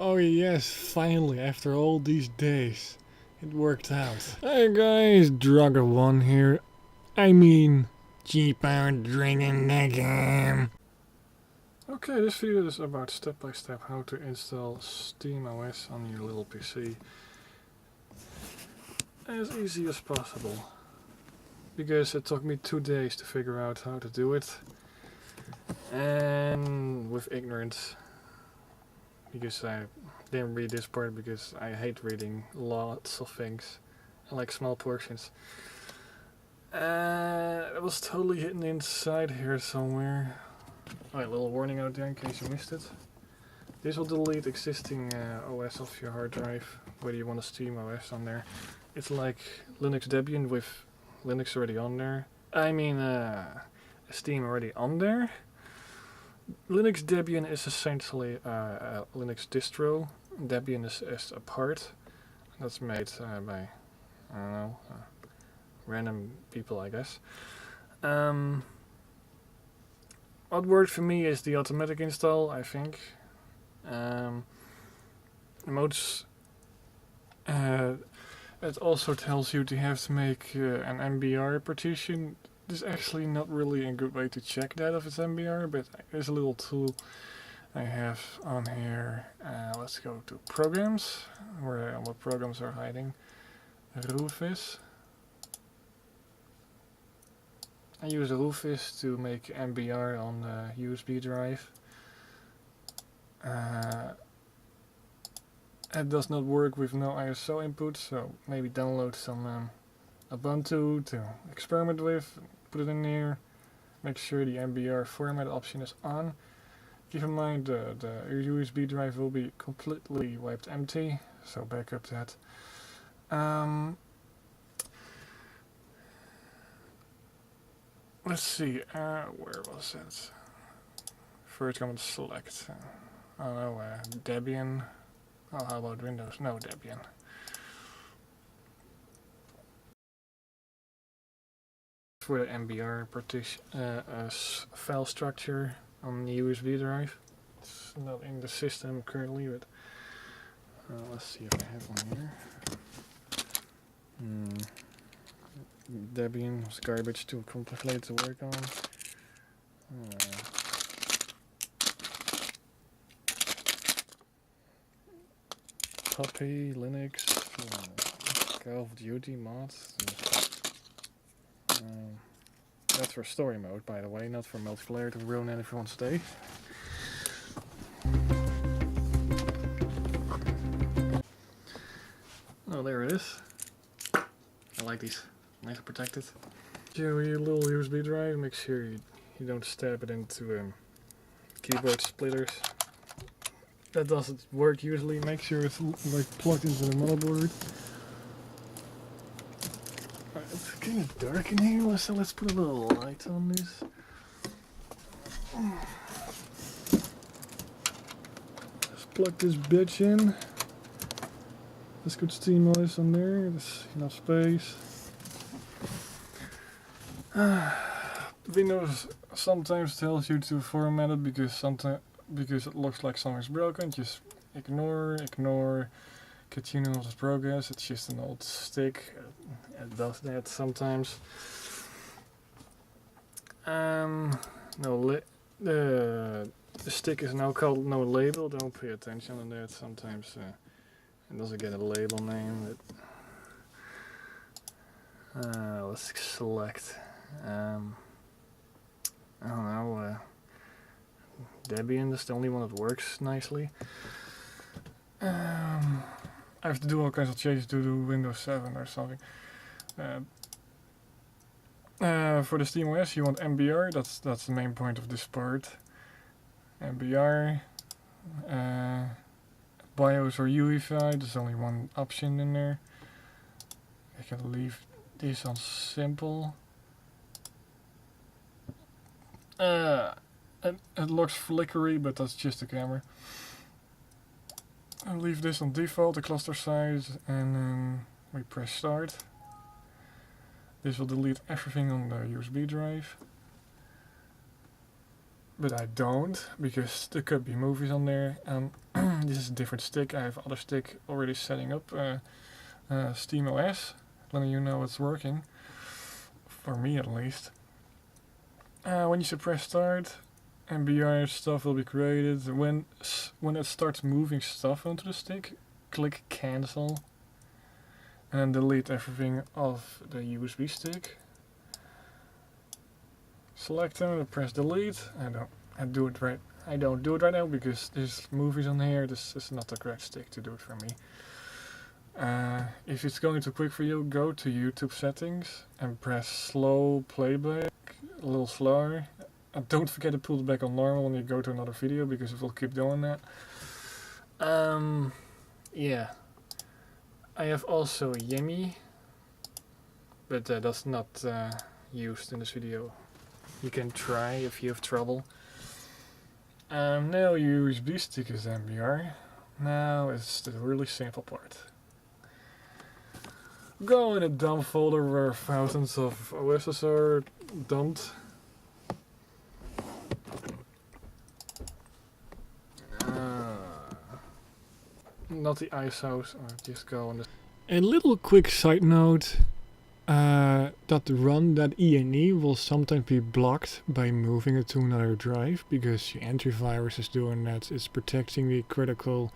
Oh yes, finally, after all these days, it worked out. Hey guys, Drugger1 here. I mean, cheaper drinking again. Okay, this video is about step by step how to install SteamOS on your little PC. As easy as possible. Because it took me 2 days to figure out how to do it. And with ignorance. Because I didn't read this part because I hate reading lots of things. I like small portions. It was totally hidden inside here somewhere. Alright, a little warning out there in case you missed it. This will delete existing OS off your hard drive, whether you want a Steam OS on there. It's like Linux Debian with Linux already on there. I mean, Steam already on there. Linux Debian is essentially a Linux distro. Debian is a part that's made by, I don't know, random people, I guess. What worked for me is the automatic install, I think. Modes. It also tells you to have to make an MBR partition. This is actually not really a good way to check that if it's MBR, but there's a little tool I have on here. Let's go to programs, where all the programs are hiding. Rufus. I use Rufus to make MBR on the USB drive. It does not work with no ISO input, so maybe download some Ubuntu to experiment with, put it in here, make sure the MBR format option is on. Keep in mind the USB drive will be completely wiped empty, so back up that. Let's see, where was it? First I'm going to select, I don't know, Debian. Oh, how about Windows? No, Debian. For the MBR partition, file structure on the USB drive. It's not in the system currently, but let's see if I have one here. Debian was garbage, too complicated to work on. Puppy, Linux, Call of Duty mods. That's for story mode, by the way, not for multiplayer to ruin everyone's day. Oh, there it is. I like these. Nice and protected. Your little USB drive, make sure you don't stab it into keyboard splitters. That doesn't work usually. Make sure it's like plugged into the motherboard. It's kind of dark in here, so let's put a little light on this. Let's plug this bitch in. Let's put SteamOS on there. There's enough space. Windows sometimes tells you to format it because it looks like something's broken. Just ignore, continue on the progress. It's just an old stick. It does that sometimes. The stick is now called no label. Don't pay attention to that. Sometimes it doesn't get a label name. Let's select. I don't know. Debian is the only one that works nicely. I have to do all kinds of changes to do Windows 7 or something. For the SteamOS you want MBR, that's the main point of this part. MBR, BIOS or uefi, there's only one option in there. I can leave this on simple. It looks flickery, but that's just the camera. I'll leave this on default, the cluster size, and then we press start. This will delete everything on the USB drive. but I don't, because there could be movies on there. This is a different stick. I have other stick already setting up SteamOS, letting you know it's working, for me at least. When you suppress start, MBR stuff will be created. When it starts moving stuff onto the stick, click cancel, and delete everything off the USB stick. Select them and press delete. I don't do it right now because there's movies on here. This is not the correct stick to do it for me. If it's going too quick for you, go to YouTube settings and press slow playback, a little slower. And don't forget to pull it back on normal when you go to another video, because it will keep doing that. Yeah. I have also Yemi, but that's not used in this video. You can try if you have trouble. Now USB stick is MBR. Now it's the really simple part. Go in a dump folder where thousands of OSs are dumped. Not the ISOs, just go on the... A little quick side note, that run.ini will sometimes be blocked by moving it to another drive, because your antivirus is doing that. It's protecting the critical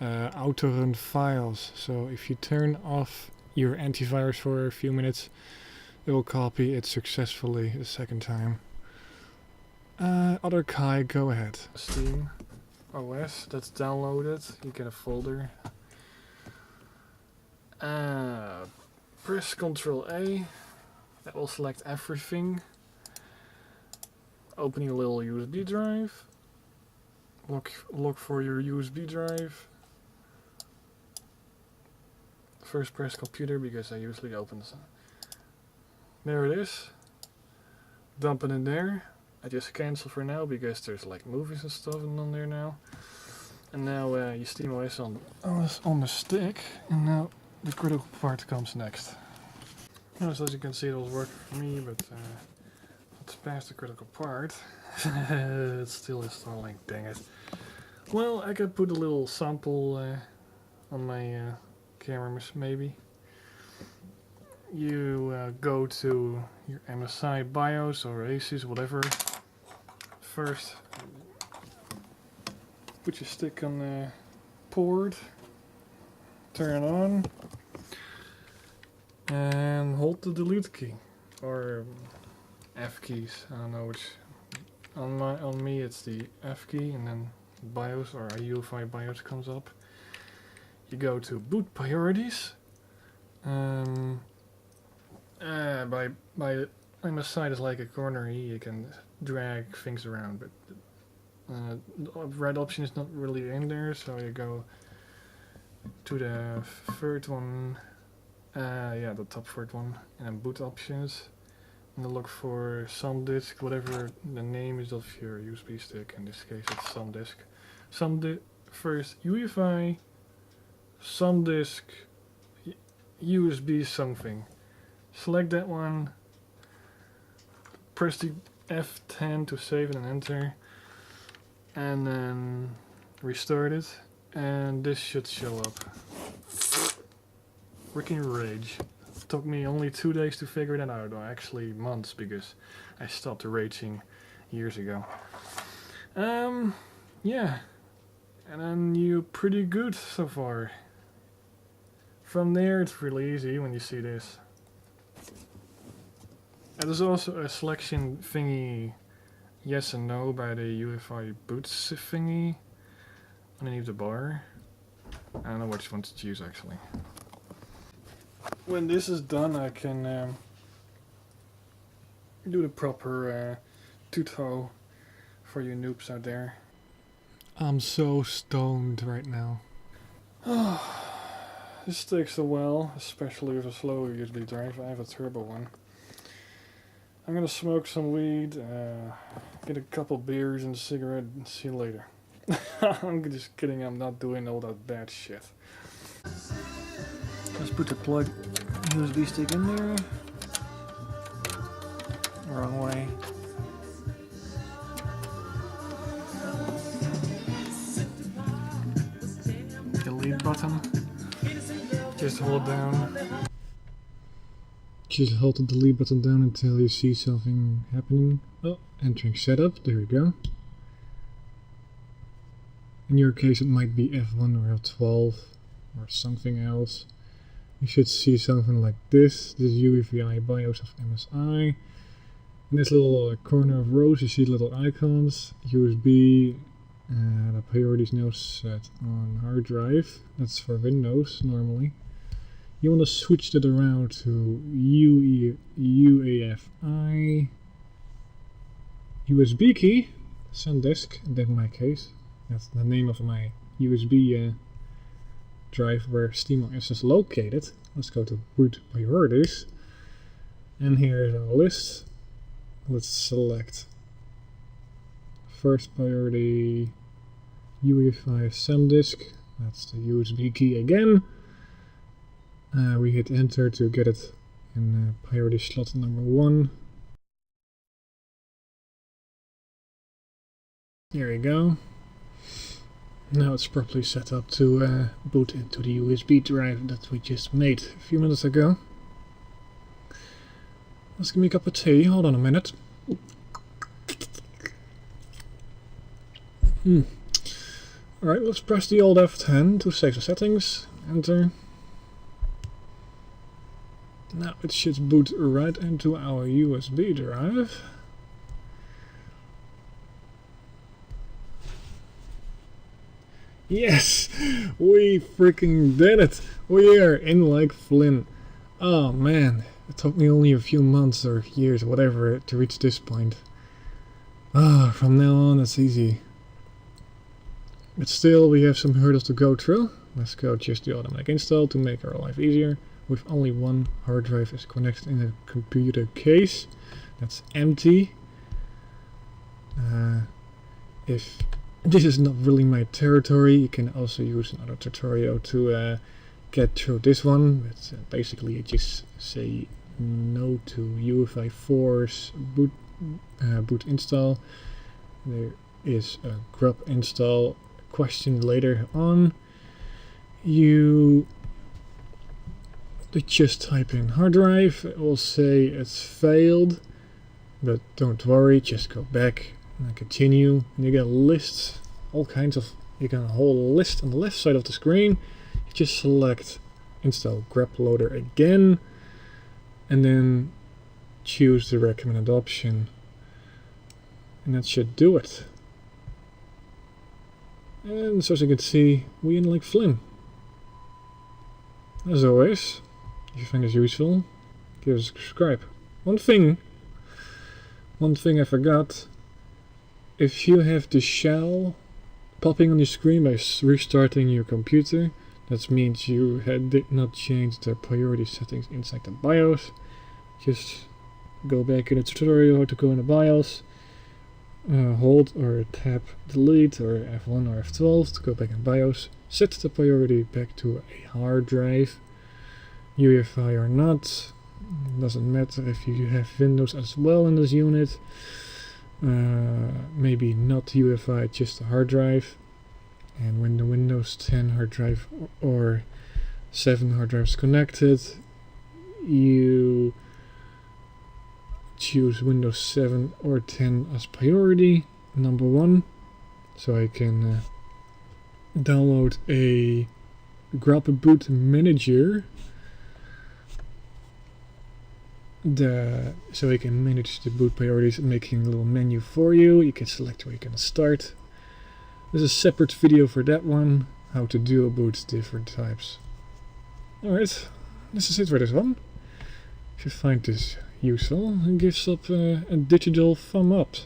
auto-run files. So if you turn off your antivirus for a few minutes, it will copy it successfully a second time. Other Kai, go ahead. Steam OS, that's downloaded. You get a folder. Press Ctrl A. That will select everything. Open your little USB drive. Look for your USB drive. First press computer, because I usually open this. There it is. Dump it in there. I just cancel for now because there's like movies and stuff on there now. And now you SteamOS on the stick, and now the critical part comes next. Now, so as you can see, it was working for me, but it's past the critical part. It's still installing, dang it. Well, I could put a little sample on my camera, maybe. You go to your MSI BIOS or ASUS, whatever. First, put your stick on the port, turn it on, and hold the delete key, or F keys. I don't know which. On me, it's the F key, and then BIOS or a uefi BIOS comes up. You go to boot priorities. By MSI is like a corner here, you can drag things around, but the right option is not really in there, so you go to the third one, the top third one, and then boot options, and then look for SanDisk, whatever the name is of your USB stick. In this case it's SanDisk. First uefi, SanDisk, USB something. Select that one, press the F10 to save it and enter, and then restart it, and this should show up. Freaking rage. It took me only 2 days to figure that out, or actually months, because I stopped raging years ago. Yeah, and then you're pretty good so far. From there it's really easy when you see this. And there's also a selection thingy, yes and no, by the uefi boots thingy underneath the bar. I don't know which one to choose actually. When this is done, I can do the proper tuto for you noobs out there. I'm so stoned right now. This takes a while, especially with a slow USB drive. I have a turbo one. I'm gonna smoke some weed, get a couple beers and a cigarette, and see you later. I'm just kidding, I'm not doing all that bad shit. Let's put the plug USB stick in there. Wrong way. delete button. Just hold it down. Just hold the delete button down until you see something happening. Oh, entering setup, there we go. In your case it might be F1 or F12 or something else. You should see something like this. This is uefi BIOS of MSI. In this little corner of rows you see little icons. USB, the priority is now set on hard drive. That's for Windows normally. You want to switch that around to uefi USB key, SanDisk in my case. That's the name of my USB drive where SteamOS is located. Let's go to boot priorities. And here is our list. Let's select first priority uefi SanDisk. That's the USB key again. We hit enter to get it in priority slot number 1. There we go. Now it's properly set up to boot into the USB drive that we just made a few minutes ago. Let's give me a cup of tea, hold on a minute. Alright, let's press the Alt F10 to save the settings, enter. Now it should boot right into our USB drive. Yes! We freaking did it! We are in like Flynn. Oh man, it took me only a few months or years, whatever, to reach this point. From now on it's easy. But still, we have some hurdles to go through. Let's go just the automatic install to make our life easier. With only one hard drive is connected in a computer case. That's empty. If this is not really my territory, you can also use another tutorial to get through this one. But basically you just say no to uefi 4's boot install. There is a grub install question later on. You just type in hard drive, it will say it's failed, but don't worry, just go back and continue, and you get lists, all kinds of, you get a whole list on the left side of the screen. You just select install grep loader again, and then choose the recommended option, and that should do it. And so as you can see, we in like Flynn. As always, if you find this useful, give us a subscribe. One thing I forgot. If you have the shell popping on your screen by restarting your computer, that means you did not change the priority settings inside the BIOS. Just go back in the tutorial how to go in the BIOS, hold or tap delete or F1 or F12 to go back in BIOS, set the priority back to a hard drive, uefi or not, doesn't matter if you have Windows as well in this unit. Maybe not uefi, just a hard drive. And when the Windows 10 hard drive or 7 hard drive is connected, you choose Windows 7 or 10 as priority number 1, so I can download a grab boot manager so I can manage the boot priorities, making a little menu for you. You can select where you're going to start. There's a separate video for that one, how to dual boot different types. Alright, this is it for this one. If you find this useful, give us a digital thumb up.